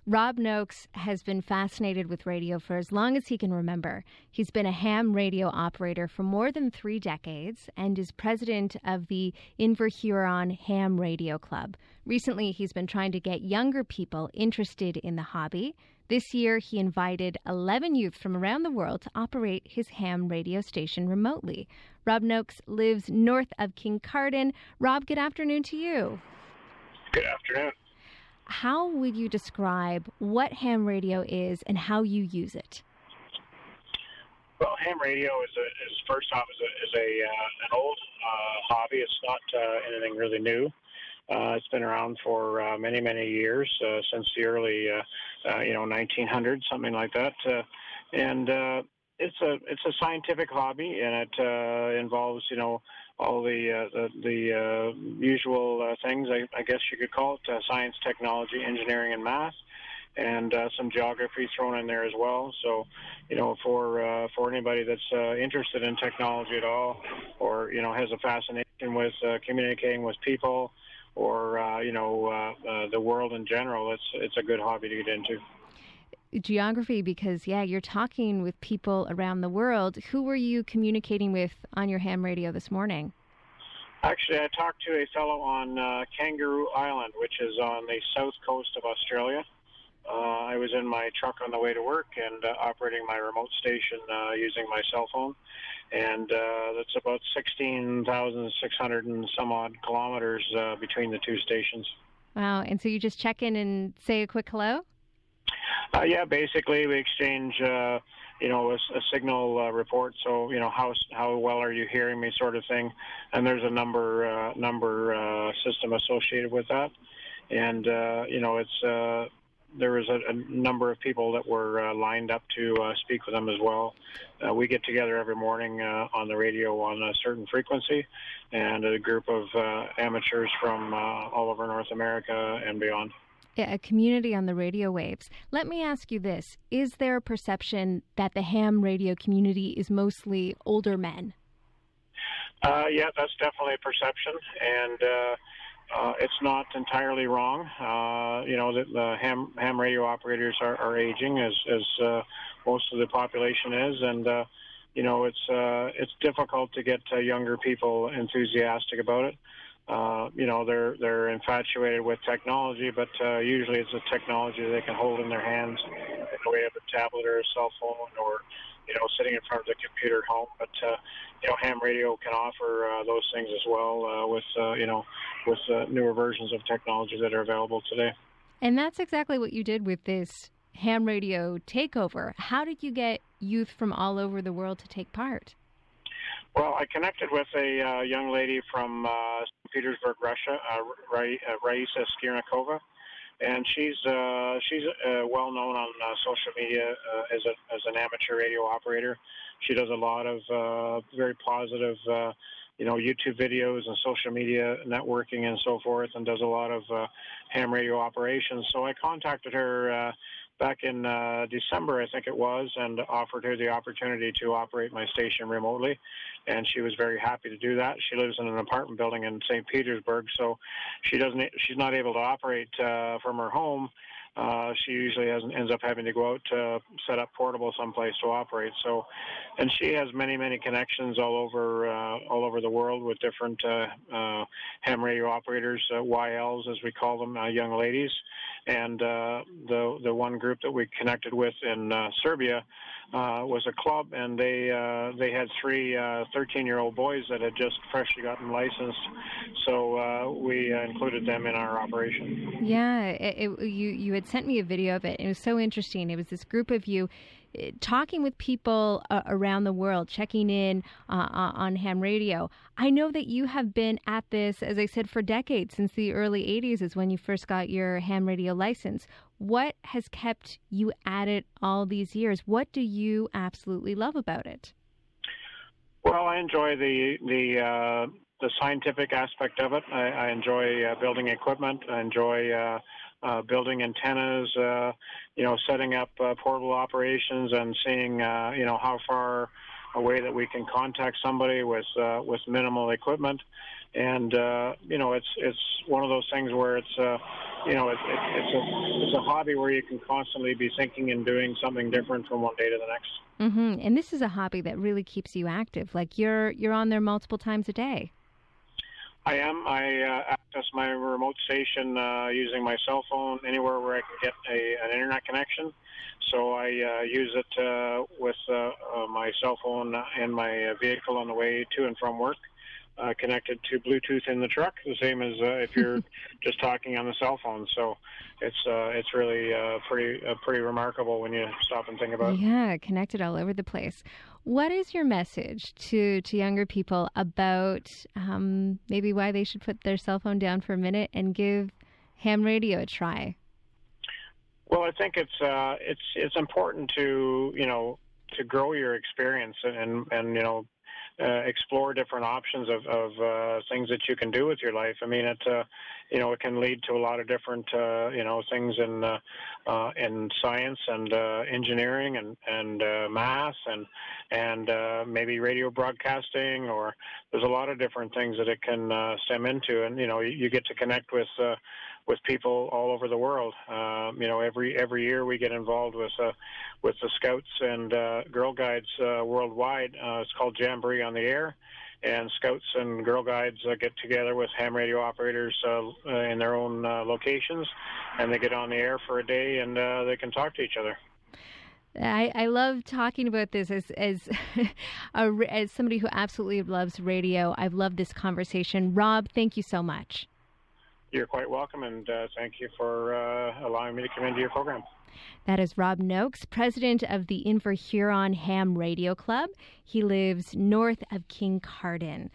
Rob Noakes has been fascinated with radio for as long as he can remember. He's been a ham radio operator for more than 3 decades and is president of the Inverhuron Ham Radio Club. Recently, he's been trying to get younger people interested in the hobby. This year, he invited 11 youth from around the world to operate his ham radio station remotely. Rob Noakes lives north of Kincardine. Rob, good afternoon to you. Good afternoon. How would you describe what ham radio is and how you use it? Well, ham radio is first off an old hobby. It's not anything really new. It's been around for many years, since the early 1900s, something like that. And it's a scientific hobby, and it involves all the usual things, I guess you could call it, science, technology, engineering, and math, and some geography thrown in there as well. So, for anybody that's interested in technology at all, or has a fascination with communicating with people, or the world in general, it's a good hobby to get into. Geography, because you're talking with people around the world. Who were you communicating with on your ham radio this morning? Actually, I talked to a fellow on Kangaroo Island, which is on the south coast of Australia. I was in my truck on the way to work and operating my remote station using my cell phone, and that's about 16,600 and some odd kilometers between the two stations. Wow! And so you just check in and say a quick hello? Basically we exchange, a signal report. So, how well are you hearing me, sort of thing. And there's a number system associated with that. And, there was a number of people that were lined up to speak with them as well. We get together every morning on the radio on a certain frequency, and a group of amateurs from all over North America and beyond. A community on the radio waves. Let me ask you this. Is there a perception that the ham radio community is mostly older men? Yeah, that's definitely a perception, and it's not entirely wrong. The ham radio operators are aging, as most of the population is, and it's difficult to get younger people enthusiastic about it. They're infatuated with technology, but usually it's a technology they can hold in their hands in the way of a tablet or a cell phone, or sitting in front of the computer at home. But ham radio can offer those things as well with newer versions of technology that are available today. And that's exactly what you did with this ham radio takeover. How did you get youth from all over the world to take part? Well, I connected with a young lady from St. Petersburg, Russia, Raisa Skirnikova, and she's well known on social media as an amateur radio operator. She does a lot of very positive, YouTube videos and social media networking and so forth, and does a lot of ham radio operations. So I contacted her back in December, I think it was, and offered her the opportunity to operate my station remotely, and she was very happy to do that. She lives in an apartment building in St. Petersburg, so she's not able to operate from her home. She usually ends up having to go out to set up portable someplace to operate. So, and she has many connections all over the world with different ham radio operators, YLs as we call them, young ladies. And the one group that we connected with in Serbia was a club, and they had 3 13-year-old boys that had just freshly gotten licensed. So we included them in our operation. Yeah, you had sent me a video of it. It was so interesting. It was this group of you talking with people around the world, checking in on ham radio. I know that you have been at this, as I said, for decades. Since the early 80s is when you first got your ham radio license. What has kept you at it all these years? What do you absolutely love about it? Well, I enjoy the scientific aspect of it. I enjoy building equipment. I enjoy building antennas, setting up portable operations and seeing, how far a way that we can contact somebody with minimal equipment. And it's one of those things where it's a hobby where you can constantly be thinking and doing something different from one day to the next. Mm-hmm. And this is a hobby that really keeps you active. Like you're on there multiple times a day. I am. I access my remote station using my cell phone anywhere where I can get an internet connection. So I use it with my cell phone in my vehicle on the way to and from work. Connected to Bluetooth in the truck, the same as if you're just talking on the cell phone. So it's really pretty remarkable when you stop and think about it. Yeah, connected all over the place. What is your message to younger people about maybe why they should put their cell phone down for a minute and give ham radio a try? Well, I think it's important to grow your experience and explore different options of things that you can do with your life. I mean, it can lead to a lot of different things in science and engineering and math and maybe radio broadcasting, or there's a lot of different things that it can stem into. And you get to connect with people all over the world. Every year we get involved with the Scouts and Girl Guides worldwide. It's called Jamboree on the Air, and Scouts and Girl Guides get together with ham radio operators in their own locations, and they get on the air for a day, and they can talk to each other. I love talking about this as somebody who absolutely loves radio. I've loved this conversation. Rob, thank you so much. You're quite welcome, and thank you for allowing me to come into your program. That is Rob Noakes, president of the Inverhuron Ham Radio Club. He lives north of Kincardine.